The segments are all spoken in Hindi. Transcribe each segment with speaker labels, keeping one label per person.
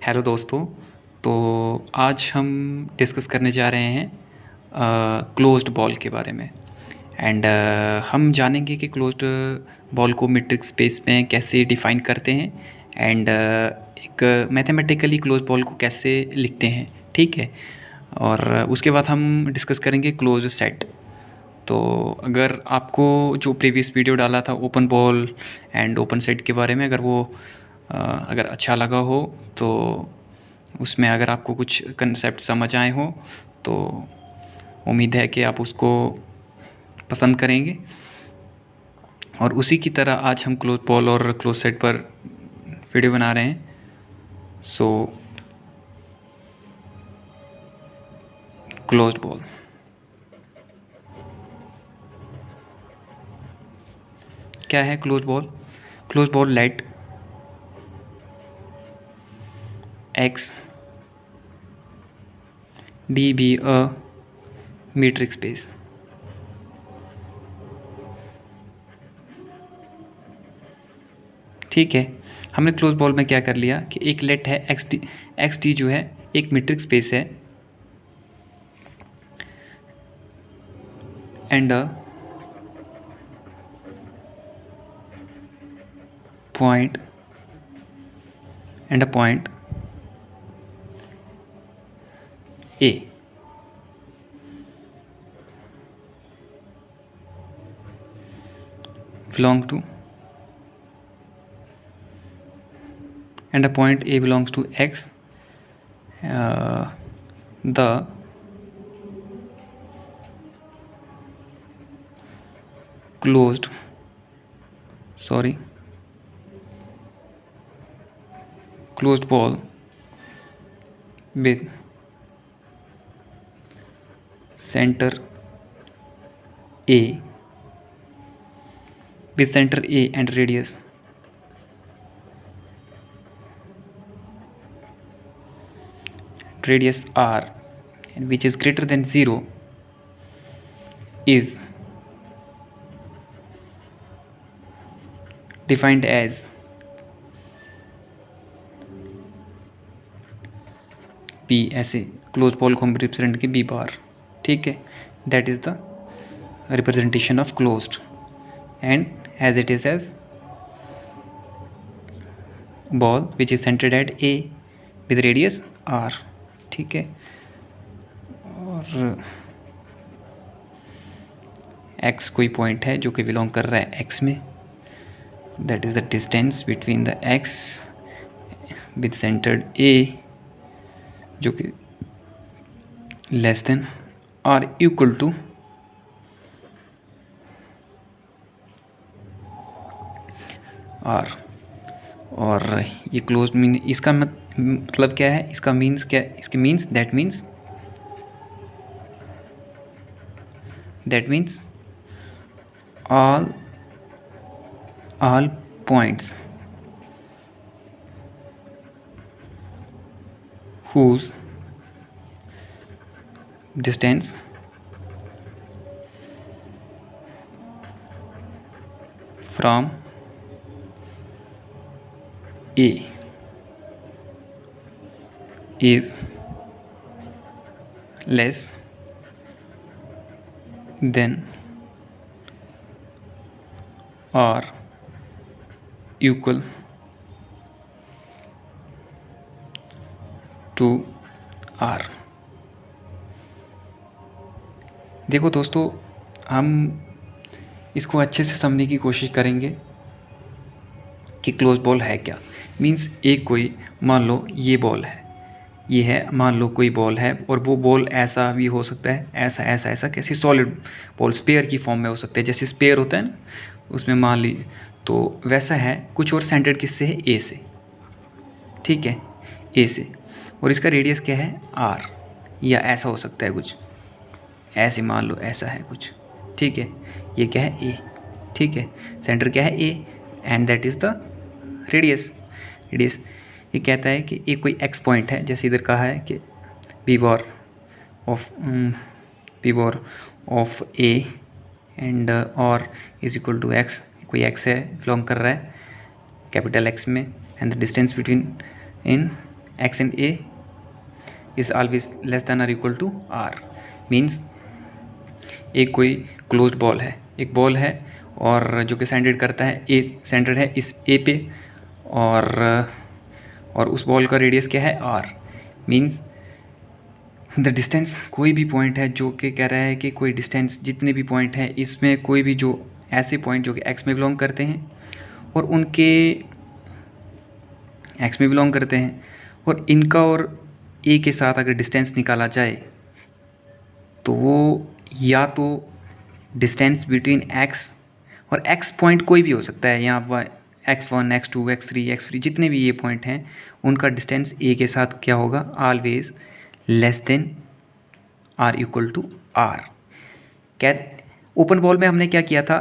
Speaker 1: हेलो दोस्तों। तो आज हम डिस्कस करने जा रहे हैं क्लोज्ड बॉल के बारे में। एंड हम जानेंगे कि क्लोज्ड बॉल को मीट्रिक स्पेस में कैसे डिफ़ाइन करते हैं एंड एक मैथमेटिकली क्लोज्ड बॉल को कैसे लिखते हैं। ठीक है। और उसके बाद हम डिस्कस करेंगे क्लोज्ड सेट। तो अगर आपको जो प्रीवियस वीडियो डाला था open ball and open set के बारे में, अगर वो अगर अच्छा लगा हो तो उसमें अगर आपको कुछ कंसेप्ट समझ आए हो तो उम्मीद है कि आप उसको पसंद करेंगे। और उसी की तरह आज हम क्लोज बॉल और क्लोज सेट पर वीडियो बना रहे हैं। सो क्लोज्ड बॉल क्या है? Close ball let X D be a metric space. ठीक है। हमने क्लोज बॉल में क्या कर लिया कि एक लेट है एक्स डी जो है एक मीट्रिक स्पेस है and a point A belong to and a point A belongs to X. The closed ball with center A and radius R, and which is greater than 0 is defined as P। ऐसे क्लोज बॉल को हम रिप्रेजेंट की B बार। ठीक है। That is the representation of closed and as it is as ball which is centred at A with radius R। ठीक है। और x कोई पॉइंट है जो कि बिलोंग कर रहा है x में, that is the distance between the x with centred A जो कि लेस देन और इक्वल टू R। और ये क्लोज मीन इसका मतलब क्या है? इसका मीन्स क्या? इसके means that means all points whose distance from A is less than or equal to R। देखो दोस्तों, हम इसको अच्छे से समझने की कोशिश करेंगे कि क्लोज बॉल है क्या। मीन्स एक कोई मान लो ये बॉल है, ये है, मान लो कोई बॉल है और वो बॉल ऐसा भी हो सकता है, ऐसा कैसी सॉलिड बॉल स्पेयर की फॉर्म में हो सकता है, जैसे स्पेयर होता है ना उसमें मान ली, तो वैसा है कुछ। और सेंटर्ड किससे है? ए से। ठीक है, ए से। और इसका रेडियस क्या है? R। या ऐसा हो सकता है कुछ, ऐसे मान लो ऐसा है कुछ। ठीक है। ये क्या है? A। ठीक है। सेंटर क्या है? A and that is the radius. ये कहता है कि एक कोई x पॉइंट है, जैसे इधर कहा है कि B bar of A and और इज इक्वल टू x। कोई x है, बिलोंग कर रहा है कैपिटल X में, एंड द डिस्टेंस बिटवीन इन x and a is always less than और इक्वल टू आर। मीन्स एक कोई क्लोज्ड बॉल है, एक बॉल है और जो कि सेंटेड करता है ए, सेंटेड है इस ए पे, और उस बॉल का रेडियस क्या है आर। मीन्स द डिस्टेंस, कोई भी पॉइंट है जो कि कह रहा है कि कोई डिस्टेंस, जितने भी पॉइंट हैं इसमें कोई भी जो ऐसे पॉइंट जो कि एक्स में बिलोंग करते हैं और उनके एक्स में बिलोंग करते हैं और इनका और ए के साथ अगर डिस्टेंस निकाला जाए तो वो या तो डिस्टेंस बिटवीन एक्स, और एक्स पॉइंट कोई भी हो सकता है, यहाँ पर x1 x2 x3 x3 जितने भी ये पॉइंट हैं उनका डिस्टेंस ए के साथ क्या होगा, always less than are equal to R. क्या ओपन बॉल में हमने क्या किया था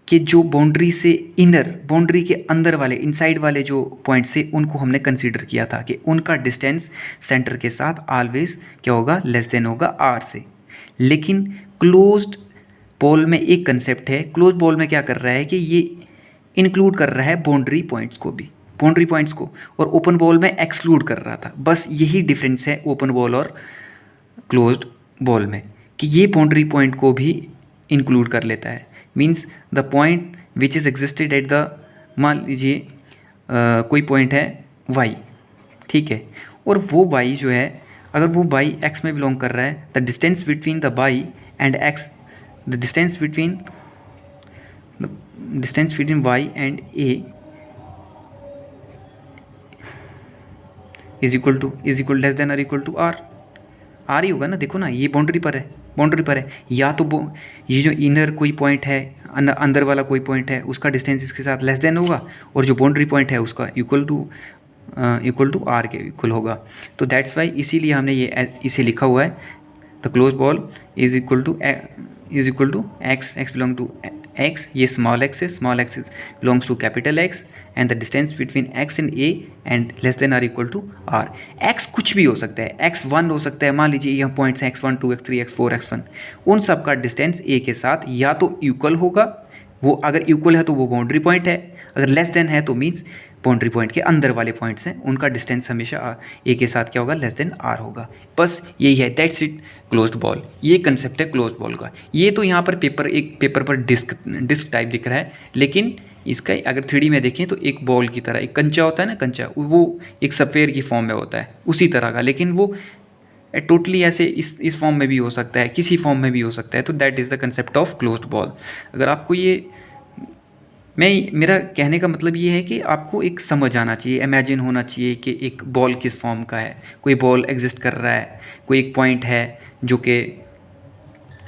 Speaker 1: कि जो बाउंड्री से इनर, बाउंड्री के अंदर वाले, इनसाइड वाले जो पॉइंट्स थे उनको हमने कंसीडर किया था कि उनका डिस्टेंस सेंटर के साथ ऑलवेज क्या होगा, लेस देन होगा आर से। लेकिन क्लोज्ड बॉल में एक कंसेप्ट है, क्लोज्ड बॉल में क्या कर रहा है कि ये इंक्लूड कर रहा है बाउंड्री पॉइंट्स को भी, बाउंड्री पॉइंट्स को, और ओपन बॉल में एक्सक्लूड कर रहा था। बस यही डिफरेंस है ओपन बॉल और क्लोज्ड बॉल में कि ये बाउंड्री पॉइंट को भी इंक्लूड कर लेता है। Means the point which is existed at the, मान लीजिए कोई पॉइंट है y, ठीक है, और वो y जो है, अगर वो y x में बिलोंग कर रहा है, the distance between the y and x, the distance between y and a is equal less than और इक्वल टू आर। आर ही होगा ना, देखो ना ये बाउंड्री पर है, बाउंड्री पर है, या तो ये जो इनर कोई पॉइंट है, अंदर वाला कोई पॉइंट है, उसका डिस्टेंस इसके साथ लेस देन होगा, और जो बाउंड्री पॉइंट है उसका इक्वल टू आर के इक्वल होगा। तो दैट्स वाई इसीलिए हमने ये इसे लिखा हुआ है, the close ball is equal to x, x belong to X, ये स्मॉल एक्स है, small x belongs to capital X, and the distance between x and a and less than are equal to R. X कुछ भी हो सकता है, x1 हो सकता है, मान लीजिए यहाँ पॉइंट्स हैं x1 2 x3 x4 x1, उन सब का डिस्टेंस ए के साथ या तो इक्वल होगा, वो अगर इक्वल है तो वो बाउंड्री पॉइंट है, अगर लेस देन है तो मीन्स बाउंड्री पॉइंट के अंदर वाले पॉइंट्स हैं उनका डिस्टेंस हमेशा ए के साथ क्या होगा, लेस देन आर होगा। बस यही है, दैट्स इट क्लोज्ड बॉल। ये कंसेप्ट है क्लोज्ड बॉल का। ये तो यहाँ पर एक पेपर पर डिस्क टाइप दिख रहा है, लेकिन इसका अगर 3D में देखें तो एक बॉल की तरह, एक कंचा होता है ना, कंचा वो एक सफ़ेयर की फॉर्म में होता है उसी तरह का, लेकिन वो टोटली ऐसे इस फॉर्म में भी हो सकता है, किसी फॉर्म में भी हो सकता है। तो that is the concept of closed ball. अगर आपको ये, मेरा कहने का मतलब ये है कि आपको एक समझ आना चाहिए, इमेजिन होना चाहिए कि एक बॉल किस फॉर्म का है, कोई बॉल एग्जिस्ट कर रहा है, कोई एक पॉइंट है जो कि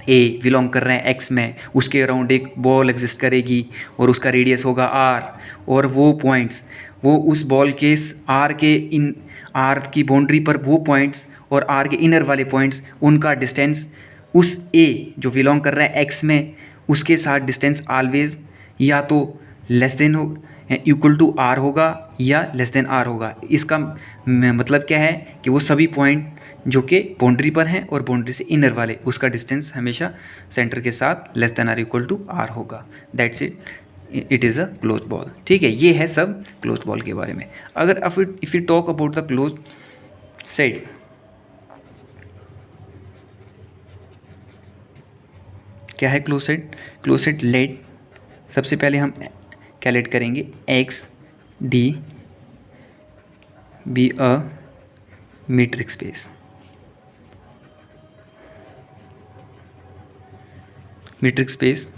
Speaker 1: ए बिलोंग कर रहे हैं एक्स में, उसके अराउंड एक बॉल एग्जिस्ट करेगी और उसका रेडियस होगा आर, और वो पॉइंट्स, वो उस बॉल के आर के इन, आर की बाउंड्री पर वो पॉइंट्स और आर के इनर वाले पॉइंट्स, उनका डिस्टेंस उस ए जो बिलोंग कर रहा है एक्स में, उसके साथ डिस्टेंस ऑलवेज या तो लेस देन हो, इक्वल टू आर होगा या लेस देन आर होगा। इसका मतलब क्या है कि वो सभी पॉइंट जो कि बाउंड्री पर हैं और बाउंड्री से इनर वाले, उसका डिस्टेंस हमेशा सेंटर के साथ less than are equal to R होगा। That's it, it is a closed ball. ठीक है, ये है सब क्लोज्ड बॉल के बारे में। अगर if you talk about the closed set, क्या है close set? Close set let, सबसे पहले हम कैलकुलेट करेंगे X D be a metric space. Metric space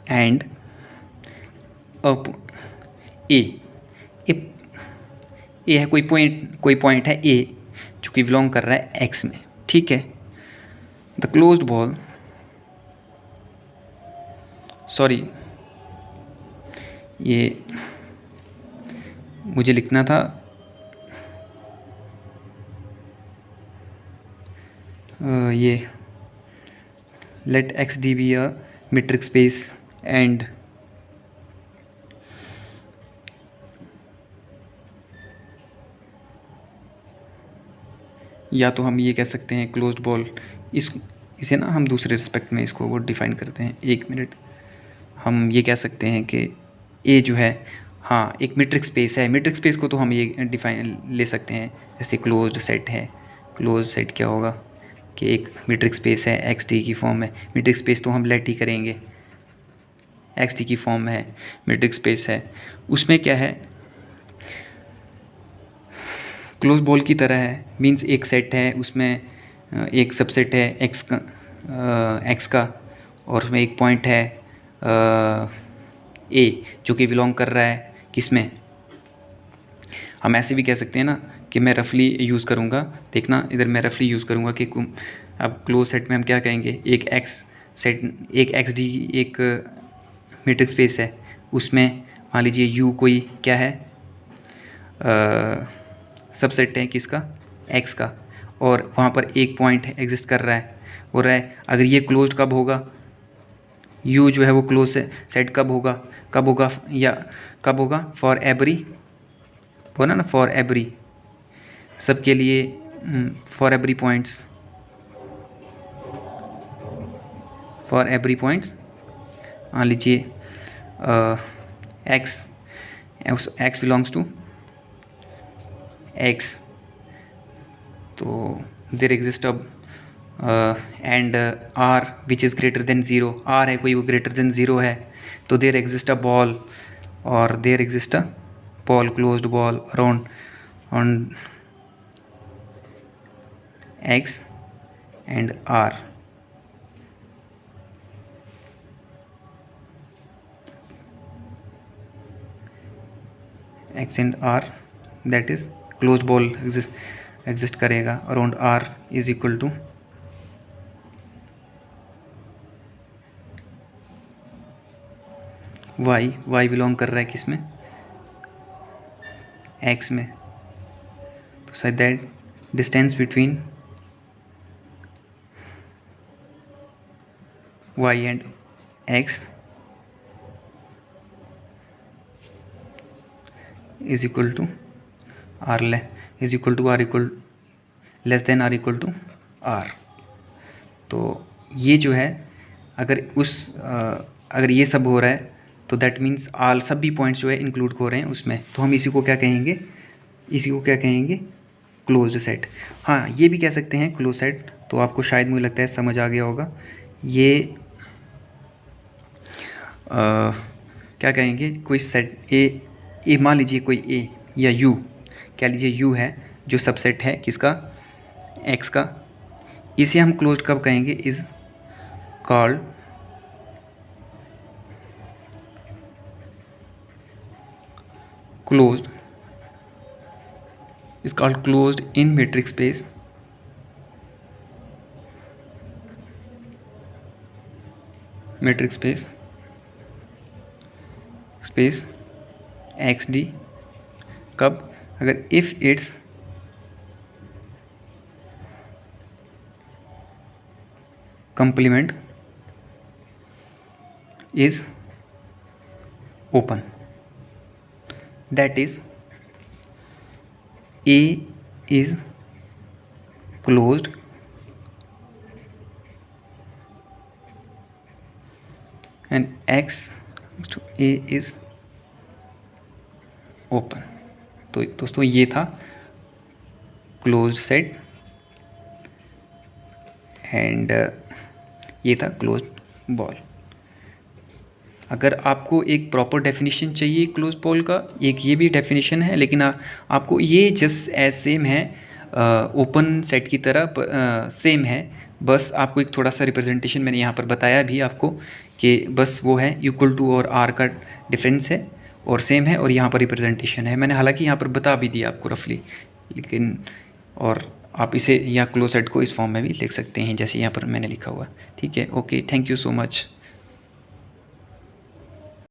Speaker 1: and A है कोई पॉइंट है ए जो कि बिलोंग कर रहा है एक्स में। ठीक है, द क्लोज्ड बॉल, सॉरी ये मुझे लिखना था, ये let X D be a metric space and या तो हम ये कह सकते हैं क्लोज्ड बॉल, इसे ना हम दूसरे रिस्पेक्ट में इसको वो डिफाइन करते हैं। एक मिनट, हम ये कह सकते हैं कि ए जो है हाँ, एक मीट्रिक स्पेस है। मीट्रिक स्पेस को तो हम ये डिफाइन ले सकते हैं, जैसे क्लोज्ड सेट है। क्लोज्ड सेट क्या होगा कि एक मीट्रिक स्पेस है, एक्स टी की फॉर्म है। मीट्रिक स्पेस तो हम लेट ही करेंगे, एक्स टी की फॉर्म में है, मीट्रिक स्पेस है। उसमें क्या है, क्लोज बॉल की तरह है, मींस एक सेट है, उसमें एक सबसेट है एक्स का, और उसमें एक पॉइंट है ए जो कि बिलोंग कर रहा है किसमें। हम ऐसे भी कह सकते हैं ना कि मैं रफली यूज़ करूँगा, देखना इधर मैं रफली यूज़ करूँगा कि अब क्लोज सेट में हम क्या कहेंगे, एक एक्स सेट, एक एक्स डी एक मीट्रिक स्पेस है, उसमें मान लीजिए यू कोई क्या है, सबसेट है किसका, एक्स का, और वहाँ पर एक पॉइंट एग्जिस्ट कर रहा है, हो रहा है। अगर ये क्लोज्ड कब होगा, यू जो है वो क्लोज सेट कब होगा, या कब होगा, फॉर एवरी, बोला ना फॉर एवरी, सबके लिए, for every points, for every points. मान लीजिए एक्स बिलोंग्स टू एक्स, तो देर एग्जिस्ट अब and R which is greater than zero, R है कोई वो ग्रेटर देन ज़ीरो है, तो देर एग्जिस्ट अ बॉल, और there exist a ball, closed ball around on X and R. X and R, that is close ball exist करेगा around R is equal to Y belong कर रहा है किसमें, एक्स में, तो such that distance between Y and X is equal to R is equal to R equal less than are equal to R. तो ये जो है, अगर ये सब हो रहा है तो दैट मीन्स आल सभी पॉइंट्स जो है इंक्लूड हो रहे हैं उसमें, तो हम इसी को क्या कहेंगे, क्लोज्ड सेट। हाँ, ये भी कह सकते हैं क्लोज सेट, तो आपको शायद मुझे लगता है समझ आ गया होगा। ये क्या कहेंगे, कोई सेट ए मान लीजिए कोई ए या यू, कह लीजिए यू है जो सबसेट है किसका, एक्स का, इसे हम क्लोज्ड कब कहेंगे, is called closed is called closed in metric space xd कब, अगर if its complement is open, that is A is closed and X to A is open। तो दोस्तों ये था क्लोज सेट एंड ये था क्लोज बॉल। अगर आपको एक प्रॉपर डेफिनेशन चाहिए क्लोज बॉल का, एक ये भी डेफिनेशन है, लेकिन आपको ये जस्ट एज सेम है ओपन सेट की तरह सेम है, बस आपको एक थोड़ा सा रिप्रेजेंटेशन मैंने यहाँ पर बताया भी आपको कि बस वो है इक्वल टू और आर का डिफरेंस है और सेम है, और यहाँ पर रिप्रेजेंटेशन है मैंने हालांकि यहाँ पर बता भी दिया आपको रफली, लेकिन और आप इसे या क्लोज सेट को इस फॉर्म में भी लिख सकते हैं जैसे यहाँ पर मैंने लिखा हुआ। ठीक है, okay, thank you so much.